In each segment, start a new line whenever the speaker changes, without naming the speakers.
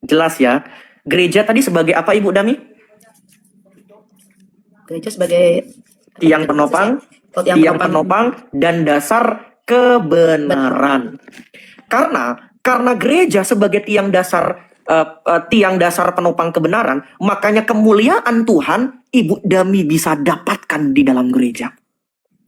Jelas ya. Gereja tadi sebagai apa Ibu Dami?
Gereja sebagai
Tiang penopang, tiang penopang dan dasar kebenaran. Karena gereja sebagai tiang dasar penopang kebenaran, makanya kemuliaan Tuhan Ibu Dami bisa dapatkan di dalam gereja.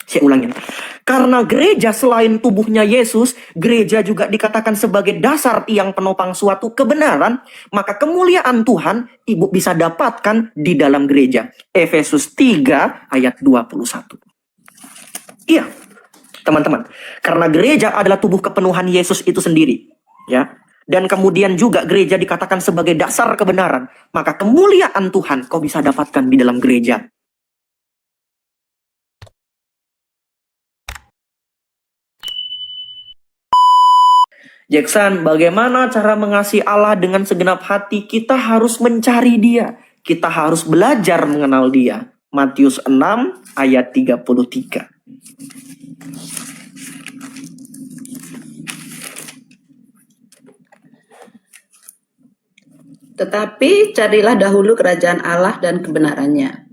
Saya ulangin. Karena gereja selain tubuhnya Yesus, gereja juga dikatakan sebagai dasar tiang penopang suatu kebenaran, maka kemuliaan Tuhan Ibu bisa dapatkan di dalam gereja. Efesus 3 ayat 21. Iya, teman-teman. Karena gereja adalah tubuh kepenuhan Yesus itu sendiri, ya. Dan kemudian juga gereja dikatakan sebagai dasar kebenaran, maka kemuliaan Tuhan kau bisa dapatkan di dalam gereja. Jackson, bagaimana cara mengasihi Allah dengan segenap hati? Kita harus mencari Dia. Kita harus belajar mengenal Dia. Matius 6 ayat 33.
Tetapi carilah dahulu kerajaan Allah dan kebenarannya,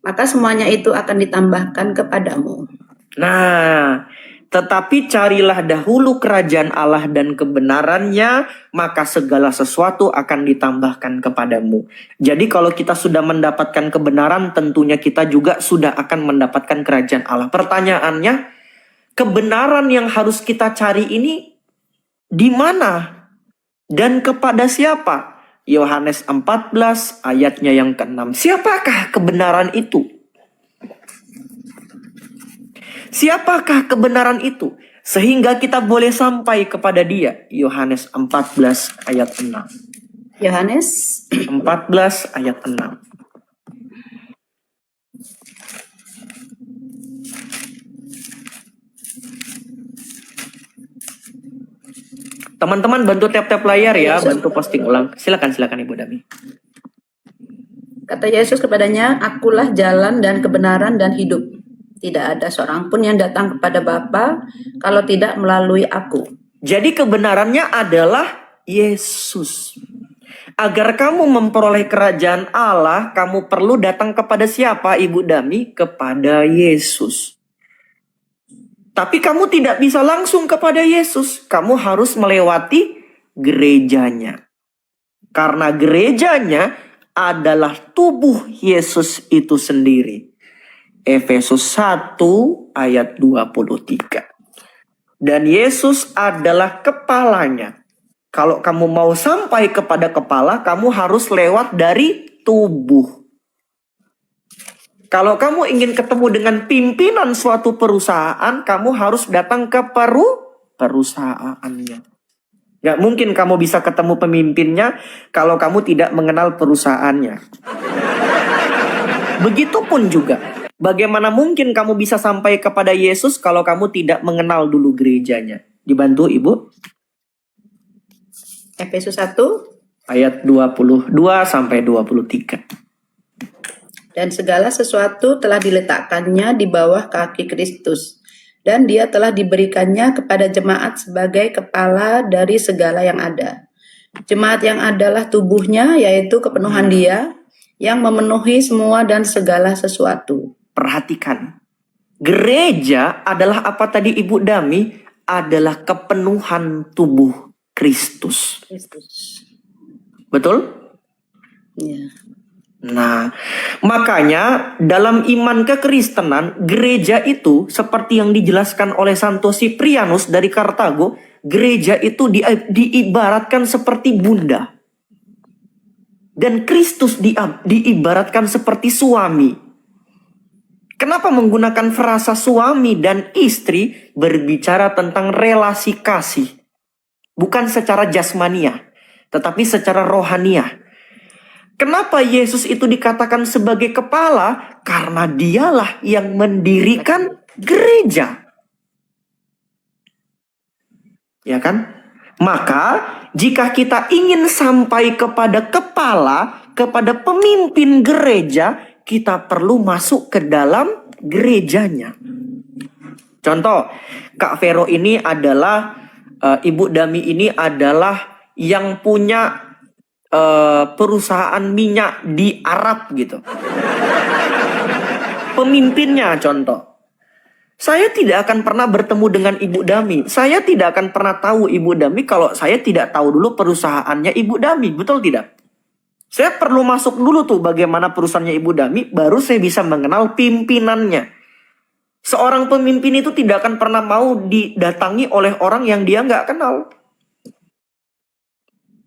maka semuanya itu akan ditambahkan kepadamu.
Nah, tetapi carilah dahulu kerajaan Allah dan kebenarannya, maka segala sesuatu akan ditambahkan kepadamu. Jadi kalau kita sudah mendapatkan kebenaran, tentunya kita juga sudah akan mendapatkan kerajaan Allah. Pertanyaannya, kebenaran yang harus kita cari ini di mana? Dan kepada siapa? Yohanes 14 ayatnya yang ke-6. Siapakah kebenaran itu? Siapakah kebenaran itu? Sehingga kita boleh sampai kepada Dia. Yohanes 14 ayat 6.
Yohanes
14 ayat 6. Teman-teman bantu tap-tap layar ya, bantu posting ulang. Silakan Ibu Dami.
Kata Yesus kepadanya, "Akulah jalan dan kebenaran dan hidup. Tidak ada seorang pun yang datang kepada Bapa kalau tidak melalui aku."
Jadi kebenarannya adalah Yesus. Agar kamu memperoleh kerajaan Allah, kamu perlu datang kepada siapa Ibu Dami? Kepada Yesus. Tapi kamu tidak bisa langsung kepada Yesus. Kamu harus melewati gerejanya. Karena gerejanya adalah tubuh Yesus itu sendiri. Efesus 1 ayat 23. Dan Yesus adalah kepalanya. Kalau kamu mau sampai kepada kepala, kamu harus lewat dari tubuh. Kalau kamu ingin ketemu dengan pimpinan suatu perusahaan, kamu harus datang ke perusahaannya. Gak mungkin kamu bisa ketemu pemimpinnya kalau kamu tidak mengenal perusahaannya. Begitupun juga, bagaimana mungkin kamu bisa sampai kepada Yesus kalau kamu tidak mengenal dulu gerejanya? Dibantu Ibu.
Efesus 1
ayat 22 sampai 23.
Dan segala sesuatu telah diletakkannya di bawah kaki Kristus, dan Dia telah diberikannya kepada jemaat sebagai kepala dari segala yang ada. Jemaat yang adalah tubuhnya, yaitu kepenuhan Dia, yang memenuhi semua dan segala sesuatu.
Perhatikan, gereja adalah apa tadi Ibu Dami? Adalah kepenuhan tubuh Kristus. Betul?
Ya.
Nah, makanya dalam iman kekristenan, gereja itu seperti yang dijelaskan oleh Santo Siprianus dari Kartago, gereja itu diibaratkan seperti bunda. Dan Kristus diibaratkan seperti suami. Kenapa menggunakan frasa suami dan istri berbicara tentang relasi kasih? Bukan secara jasmaniah, tetapi secara rohaniah. Kenapa Yesus itu dikatakan sebagai kepala? Karena dialah yang mendirikan gereja. Ya kan? Maka jika kita ingin sampai kepada kepala, kepada pemimpin gereja, kita perlu masuk ke dalam gerejanya. Contoh, Kak Vero ini adalah, Ibu Dami ini adalah yang punya perusahaan minyak di Arab gitu. Pemimpinnya contoh. Saya tidak akan pernah bertemu dengan Ibu Dami. Saya tidak akan pernah tahu Ibu Dami kalau saya tidak tahu dulu perusahaannya Ibu Dami. Betul tidak? Saya perlu masuk dulu tuh bagaimana perusahaannya Ibu Dami, baru saya bisa mengenal pimpinannya. Seorang pemimpin itu tidak akan pernah mau didatangi oleh orang yang dia nggak kenal.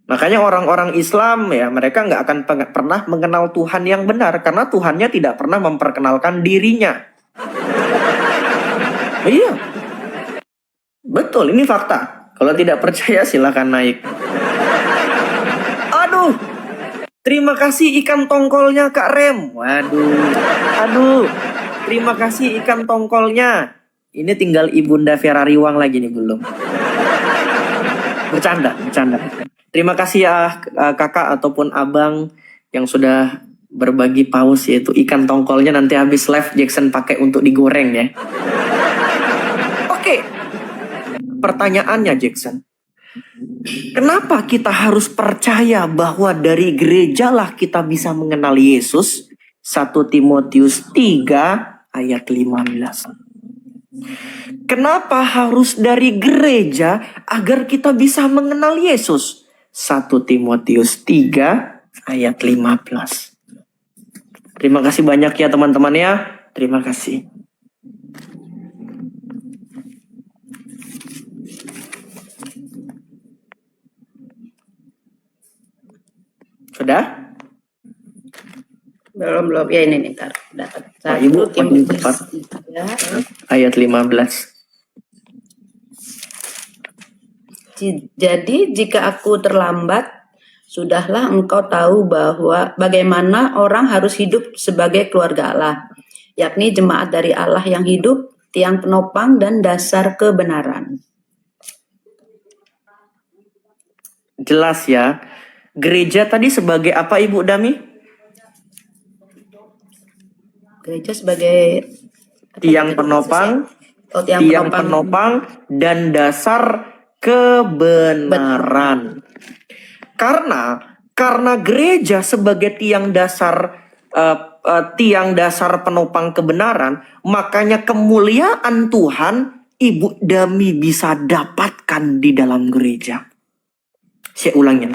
Makanya orang-orang Islam ya, mereka nggak akan pernah mengenal Tuhan yang benar, karena Tuhannya tidak pernah memperkenalkan dirinya. Iya, betul, ini fakta. Kalau tidak percaya silakan naik. Aduh, terima kasih ikan tongkolnya Kak Rem. Aduh, terima kasih ikan tongkolnya. Ini tinggal Ibunda Ferrari Wang lagi nih belum. Bercanda. Terima kasih ya kakak ataupun abang yang sudah berbagi paus, yaitu ikan tongkolnya nanti habis live Jackson pakai untuk digoreng ya. Oke, pertanyaannya Jackson, kenapa kita harus percaya bahwa dari gereja lah kita bisa mengenal Yesus? 1 Timotius 3 ayat 15. Kenapa harus dari gereja agar kita bisa mengenal Yesus? 1 Timotius 3 ayat 15. Terima kasih banyak ya teman-teman ya. Terima kasih. Sudah?
Belum ya, ini nih ntar dapat.
Ibu makin cepat. Ayat 15.
Jadi jika aku terlambat, sudahlah engkau tahu bahwa bagaimana orang harus hidup sebagai keluarga Allah, yakni jemaat dari Allah yang hidup, tiang penopang dan dasar kebenaran.
Jelas ya. Gereja tadi sebagai apa Ibu Dami?
Gereja sebagai
tiang penopang, tiang penopang dan dasar kebenaran. Karena gereja sebagai tiang dasar penopang kebenaran, makanya kemuliaan Tuhan Ibu Dami bisa dapatkan di dalam gereja. Saya ulangi.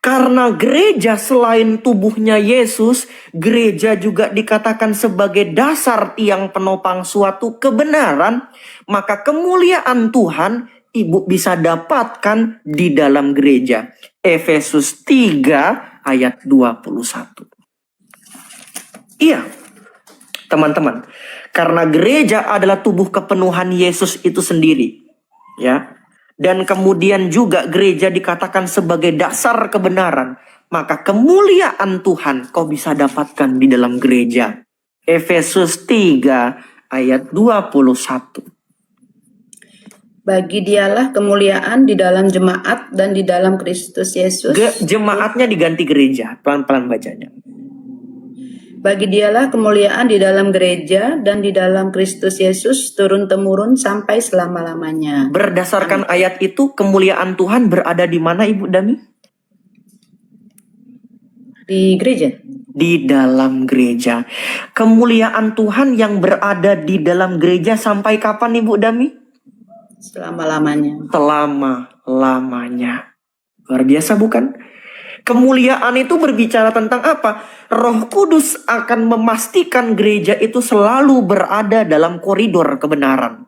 Karena gereja selain tubuhnya Yesus, gereja juga dikatakan sebagai dasar tiang penopang suatu kebenaran, maka kemuliaan Tuhan Ibu bisa dapatkan di dalam gereja. Efesus 3 ayat 21. Iya, teman-teman. Karena gereja adalah tubuh kepenuhan Yesus itu sendiri. Ya. Dan kemudian juga gereja dikatakan sebagai dasar kebenaran. Maka kemuliaan Tuhan kau bisa dapatkan di dalam gereja. Efesus 3 ayat 21.
Bagi dialah kemuliaan di dalam jemaat dan di dalam Kristus Yesus.
Jemaatnya diganti gereja. Pelan-pelan bacanya.
Bagi dialah kemuliaan di dalam gereja dan di dalam Kristus Yesus turun-temurun sampai selama-lamanya.
Berdasarkan ayat itu, kemuliaan Tuhan berada di mana Ibu Dami?
Di gereja.
Di dalam gereja. Kemuliaan Tuhan yang berada di dalam gereja sampai kapan Ibu Dami?
Selama-lamanya.
Selama-lamanya. Luar biasa bukan? Kemuliaan itu berbicara tentang apa? Roh Kudus akan memastikan gereja itu selalu berada dalam koridor kebenaran.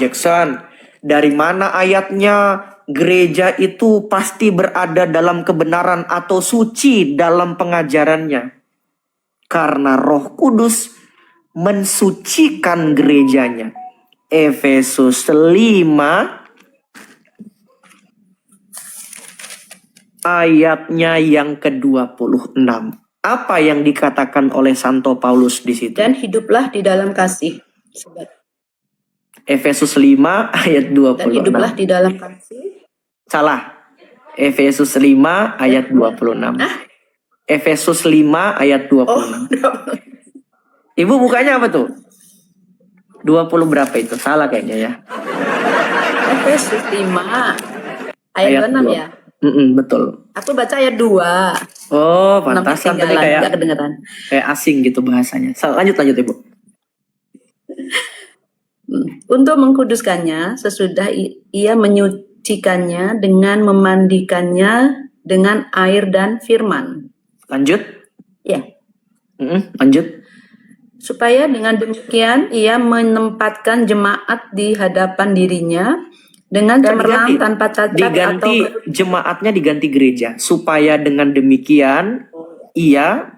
Jackson, dari mana ayatnya gereja itu pasti berada dalam kebenaran atau suci dalam pengajarannya? Karena Roh Kudus mensucikan gerejanya. Efesus 5 ayatnya yang ke-26. Apa yang dikatakan oleh Santo Paulus di situ?
Dan hiduplah di dalam kasih.
Efesus 5 ayat 26.
Dan hiduplah di dalam kasih.
Salah. Efesus 5 ayat 26. Efesus 5 ayat 26. Ibu bukanya apa tuh? 20 berapa itu? Salah kayaknya ya.
Efesus 5 ayat 26 ya.
Betul.
Aku baca ayat 2.
Oh,
Nomor
pantasan tadi
ketinggalan,
kayak
nggak kedengeran.
asing gitu bahasanya. Lanjut Ibu.
Untuk mengkuduskannya, sesudah ia menyucikannya dengan memandikannya dengan air dan firman.
Lanjut.
Ya,
Lanjut.
supaya dengan demikian ia menempatkan jemaat di hadapan dirinya dengan cemerlang tanpa cacat
Diganti
atau
jemaatnya diganti gereja. Supaya dengan demikian ia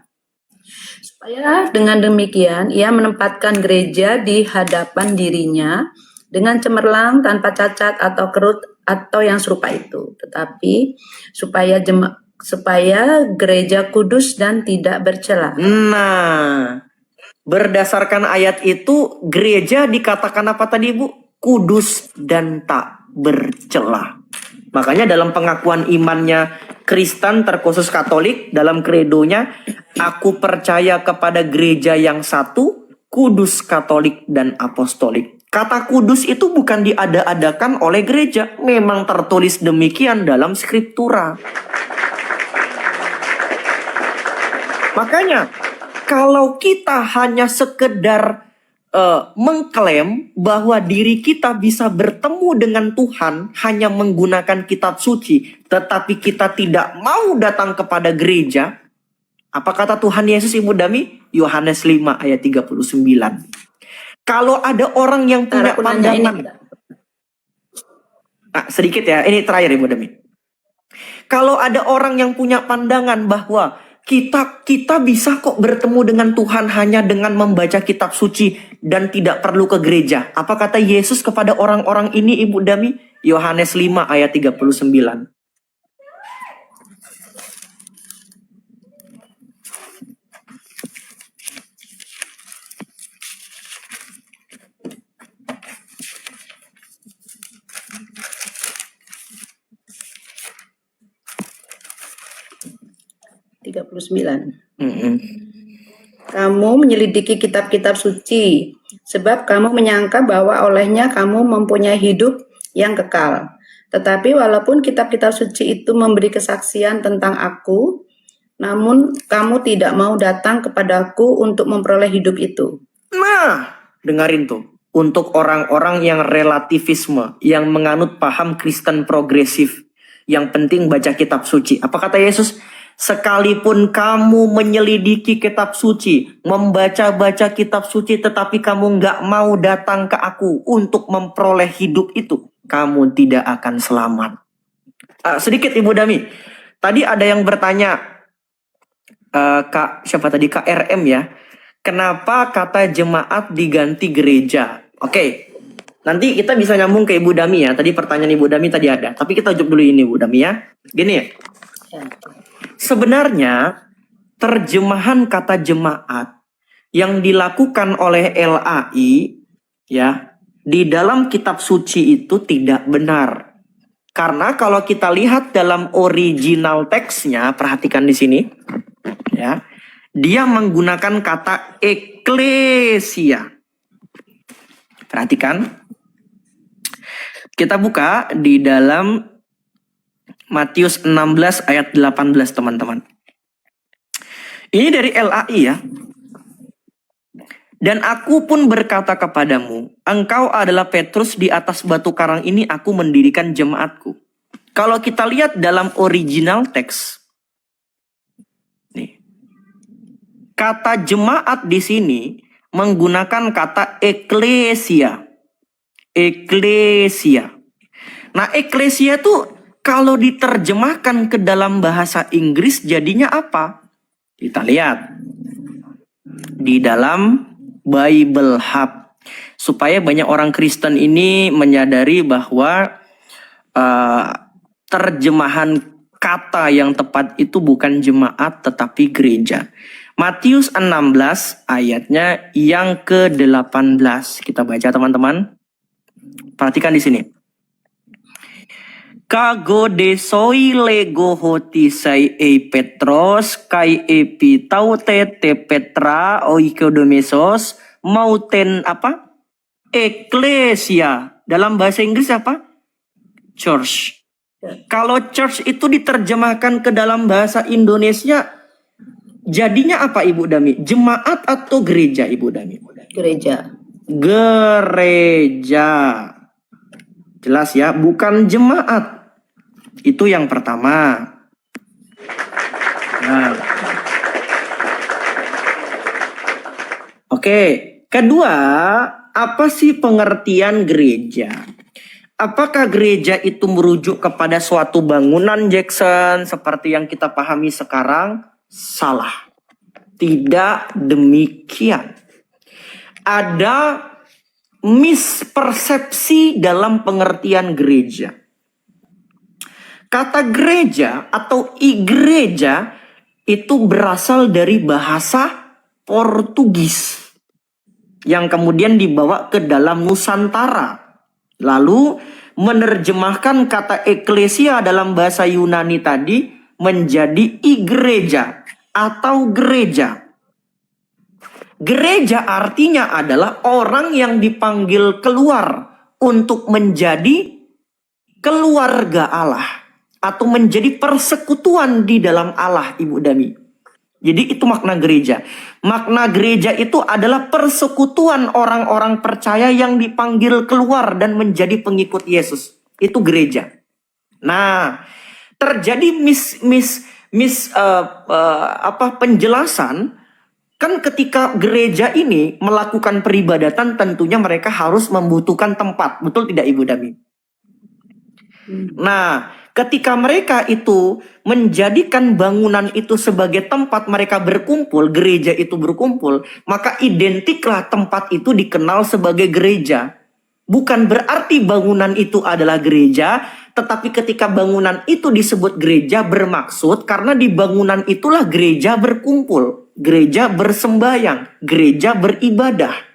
menempatkan gereja di hadapan dirinya dengan cemerlang tanpa cacat atau kerut atau yang serupa itu, tetapi supaya gereja kudus dan tidak bercela.
Nah, berdasarkan ayat itu gereja dikatakan apa tadi Ibu? Kudus dan tak bercela. Makanya dalam pengakuan imannya Kristen terkhusus Katolik, dalam kredonya, aku percaya kepada gereja yang satu, kudus, Katolik, dan apostolik. Kata kudus itu bukan diada-adakan oleh gereja, memang tertulis demikian dalam skriptura. Makanya kalau kita hanya sekedar mengklaim bahwa diri kita bisa bertemu dengan Tuhan hanya menggunakan kitab suci, tetapi kita tidak mau datang kepada gereja. Apa kata Tuhan Yesus Ibu Dami? Yohanes 5 ayat 39. Kalau ada orang yang punya pandangan, sedikit ya, ini terakhir Ibu Dami. Kalau ada orang yang punya pandangan bahwa kita bisa kok bertemu dengan Tuhan hanya dengan membaca kitab suci dan tidak perlu ke gereja. Apa kata Yesus kepada orang-orang ini Ibu Dami? Yohanes 5 ayat 39.
Kamu menyelidiki kitab-kitab suci, sebab kamu menyangka bahwa olehnya kamu mempunyai hidup yang kekal. Tetapi walaupun kitab-kitab suci itu memberi kesaksian tentang aku, namun kamu tidak mau datang kepadaku untuk memperoleh hidup itu.
Nah, dengarin tuh. Untuk orang-orang yang relativisme, yang menganut paham Kristen progresif, yang penting baca kitab suci. Apa kata Yesus? Sekalipun kamu menyelidiki kitab suci, membaca-baca kitab suci, tetapi kamu nggak mau datang ke aku untuk memperoleh hidup itu, kamu tidak akan selamat. Sedikit Ibu Dami, tadi ada yang bertanya, siapa tadi? Kak RM ya, kenapa kata jemaat diganti gereja? Oke, nanti kita bisa nyambung ke Ibu Dami ya. Tadi pertanyaan Ibu Dami tadi ada, tapi kita jawab dulu ini Ibu Dami ya. Gini ya. Sebenarnya terjemahan kata jemaat yang dilakukan oleh LAI ya di dalam kitab suci itu tidak benar. Karena kalau kita lihat dalam original teksnya, perhatikan di sini ya. Dia menggunakan kata eklesia. Perhatikan. Kita buka di dalam Matius 16 ayat 18 teman-teman. Ini dari LAI ya. Dan aku pun berkata kepadamu, engkau adalah Petrus, di atas batu karang ini aku mendirikan jemaatku. Kalau kita lihat dalam original teks, nih, kata jemaat di sini menggunakan kata eklesia. Eklesia. Nah, eklesia tuh kalau diterjemahkan ke dalam bahasa Inggris jadinya apa? Kita lihat di dalam Bible Hub, supaya banyak orang Kristen ini menyadari bahwa terjemahan kata yang tepat itu bukan jemaat tetapi gereja. Matius 16 ayatnya yang ke-18. Kita baca teman-teman. Perhatikan di sini. Kago desoi lego hoti sai Petros kai taute te Petra oikodomesos mauten apa? Eklesia. Dalam bahasa Inggris apa? Church. Kalau church itu diterjemahkan ke dalam bahasa Indonesia, jadinya apa Ibu Dami? Jemaat atau gereja Ibu Dami?
Gereja.
Gereja. Jelas ya, bukan jemaat. Itu yang pertama. Nah. Oke, kedua, apa sih pengertian gereja? Apakah gereja itu merujuk kepada suatu bangunan, Jackson, seperti yang kita pahami sekarang? Salah. Tidak demikian. Ada mispersepsi dalam pengertian gereja. Kata gereja atau igreja itu berasal dari bahasa Portugis yang kemudian dibawa ke dalam Nusantara. Lalu menerjemahkan kata eklesia dalam bahasa Yunani tadi menjadi igreja atau gereja. Gereja artinya adalah orang yang dipanggil keluar untuk menjadi keluarga Allah atau menjadi persekutuan di dalam Allah, Ibu Dami. Jadi itu makna gereja. Makna gereja itu adalah persekutuan orang-orang percaya yang dipanggil keluar dan menjadi pengikut Yesus. Itu gereja. Nah, terjadi penjelasan kan ketika gereja ini melakukan peribadatan, tentunya mereka harus membutuhkan tempat. Betul tidak Ibu Dami? Nah, ketika mereka itu menjadikan bangunan itu sebagai tempat mereka berkumpul, gereja itu berkumpul, maka identiklah tempat itu dikenal sebagai gereja. Bukan berarti bangunan itu adalah gereja, tetapi ketika bangunan itu disebut gereja bermaksud karena di bangunan itulah gereja berkumpul, gereja bersembahyang, gereja beribadah.